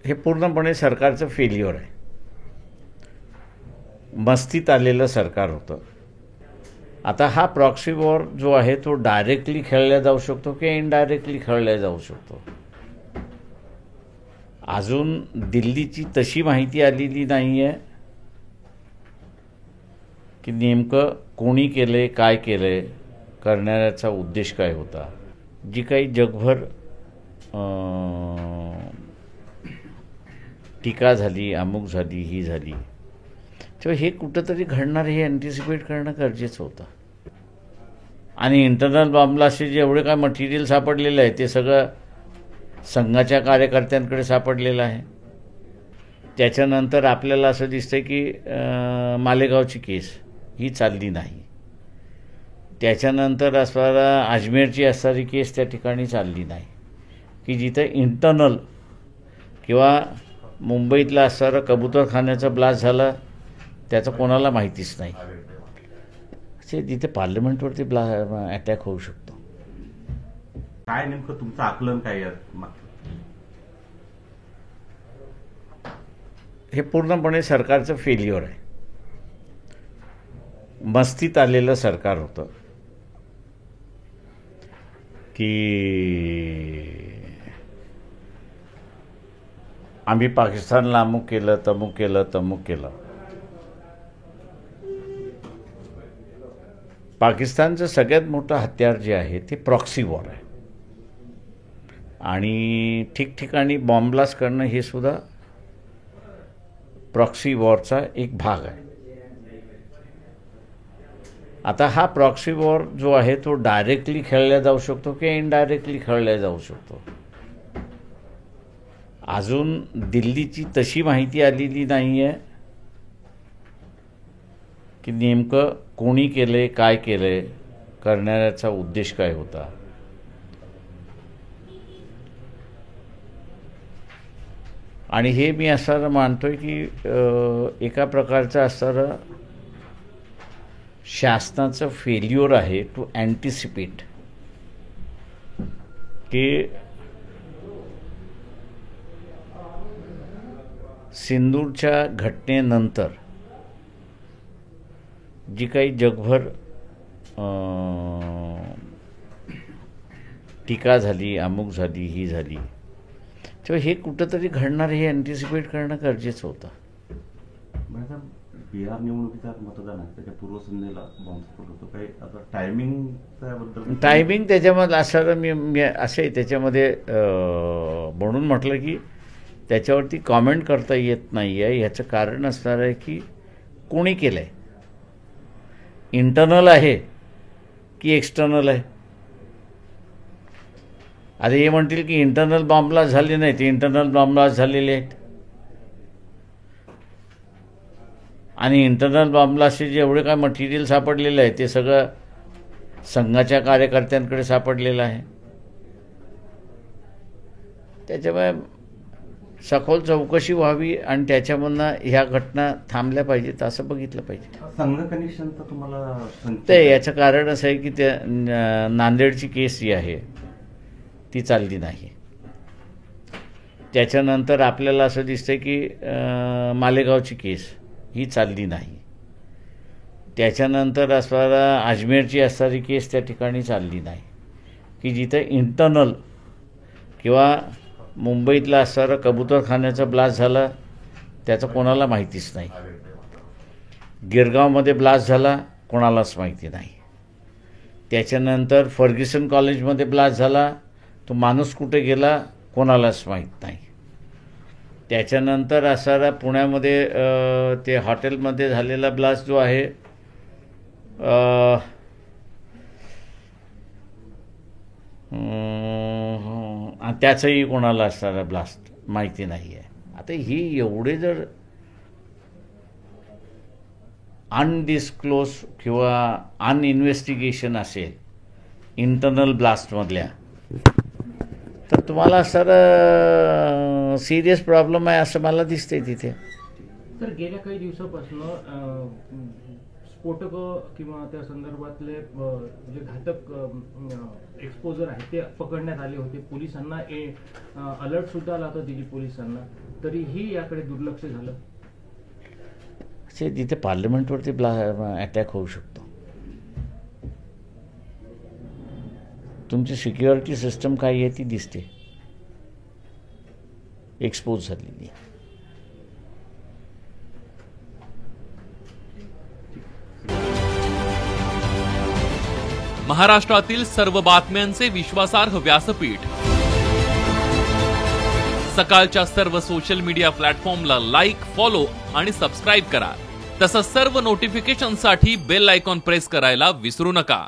हे पूर्णपणे सरकारचं फेल्युअर आहे. मस्तीत आलेलं सरकार होतं. आता हा प्रॉक्सी वॉर जो आहे तो डायरेक्टली खेळला जाऊ शकतो किंवा इनडायरेक्टली खेळला जाऊ शकतो. अजून दिल्लीची तशी माहिती आलेली नाही आहे की नेमकं कोणी केले, काय केले, करण्याचा उद्देश काय होता. जी काही जगभर टीका झाली, अमुक झाली, ही झाली, तेव्हा हे कुठंतरी घडणार हे अँटिसिपेट करणं गरजेचं होतं. आणि इंटरनल बॉम्बलास्टचे जेवढे काय मटेरियल सापडलेलं आहे ते सगळं संघाच्या कार्यकर्त्यांकडे सापडलेलं आहे. त्याच्यानंतर आपल्याला असं दिसतं की मालेगावची केस ही चालली नाही. त्याच्यानंतर असणारा अजमेरची असणारी केस त्या ठिकाणी चालली नाही की जिथं इंटरनल किंवा मुंबईतला असणारा कबूतरखान्याचा ब्लास्ट झाला त्याचं कोणाला माहितीच नाही. असे जिथे पार्लमेंटवरती अटॅक होऊ शकतो. काय नेमकं तुमचं आकलन काय हे पूर्णपणे सरकारचं फेल्युअर आहे. मस्तीत आलेलं सरकार होतं की आम्ही पाकिस्तानला अमुक केलं, तमुक केलं, तमुक केलं. पाकिस्तानचं सगळ्यात मोठं हत्यार जे आहे ते प्रॉक्सी वॉर आहे. आणि ठिकठिकाणी बॉम्ब ब्लास्ट करणं हे सुद्धा प्रॉक्सी वॉरचा एक भाग आहे. आता हा प्रॉक्सी वॉर जो आहे तो डायरेक्टली खेळला जाऊ शकतो किंवा इनडायरेक्टली खेळला जाऊ शकतो. अजून दिल्लीची तशी माहिती आलेली नाही आहे की नेमकं कोणी केले, काय केले, करण्याचा उद्देश काय होता. आणि हे मी असं मानतोय की एका प्रकारचं असणारं शासनाचं फेल्युअर आहे टू अँटिसिपेट की सिंदूरच्या घटनेनंतर जी काही जगभर टीका झाली, अमुक झाली, ही झाली, तेव्हा हे कुठंतरी घडणार हे अँटिसिपेट करणं गरजेचं होतं. बिहार निवडणुकीचा मतदान आहे त्याच्या पूर्वसंध्येला बॉम्बस्फोट होतो. काही आता टायमिंग त्याच्यामध्ये असं मी असे त्याच्यामध्ये म्हणून म्हटलं की त्याच्यावरती कॉमेंट करता येत नाही आहे. ह्याचं कारण असणार आहे की कोणी केलं आहे, इंटरनल आहे की एक्सटर्नल आहे. अरे हे म्हणतील की इंटरनल बॉम्ब ब्लास्ट झाले नाही, ते इंटरनल बॉम्ब ब्लास्ट झालेले आहेत. आणि इंटरनल बॉम्ब ब्लास्टचे जेवढे काय मटेरियल सापडलेलं आहे ते सगळं संघाच्या कार्यकर्त्यांकडे सापडलेलं आहे. त्याच्यामुळे सखोल चौकशी व्हावी आणि त्याच्यामधनं ह्या घटना थांबल्या पाहिजेत असं बघितलं पाहिजे. संघ कनेक्शनचं तुम्हाला ते याचं कारण असं आहे की त्या नांदेडची केस जी आहे ती चालली नाही. त्याच्यानंतर आपल्याला असं दिसतं की मालेगावची केस ही चालली नाही. त्याच्यानंतर असणारा अजमेरची असणारी केस त्या ठिकाणी चालली नाही की जिथं इंटरनल किंवा मुंबईतला असणारा कबूतरखान्याचा ब्लास्ट झाला त्याचं कोणाला माहितीच नाही. गिरगावमध्ये ब्लास्ट झाला कोणालाच माहिती नाही. त्याच्यानंतर फर्ग्युसन कॉलेजमध्ये ब्लास्ट झाला, तो माणूस कुठे गेला कोणालाच माहीत नाही. त्याच्यानंतर असणारा पुण्यामध्ये ते हॉटेलमध्ये झालेला ब्लास्ट जो आहे त्याचंही कोणाला असणारा ब्लास्ट माहिती नाही आहे. आता ही एवढे जर अनडिस्क्लोज किंवा अनइन्व्हेस्टिगेशन असेल इंटरनल ब्लास्टमधल्या तर तुम्हाला सर सिरियस प्रॉब्लेम आहे असं मला दिसतंय तिथे. तर गेल्या काही दिवसापासून स्फोटक किंवा त्या संदर्भातले जे घातक एक्सपोजर आहे ते पकडण्यात आले होते. पोलिसांना अलर्ट सुद्धा आला होता दिल्ली पोलिसांना. तरीही याकडे दुर्लक्ष झालं. तिथे पार्लमेंटवरती अटॅक होऊ शकतो. तुमची सिक्युरिटी सिस्टम काय आहे ती दिसते, एक्सपोज झालेली. महाराष्ट्रातील सर्व बातम्यांचे विश्वासार्ह व्यासपीठ. सकाळच्या सर्व सोशल मीडिया प्लॅटफॉर्मला लाईक, फॉलो आणि सबस्क्राईब करा. तसंच सर्व नोटिफिकेशनसाठी बेल आयकॉन प्रेस करायला विसरू नका.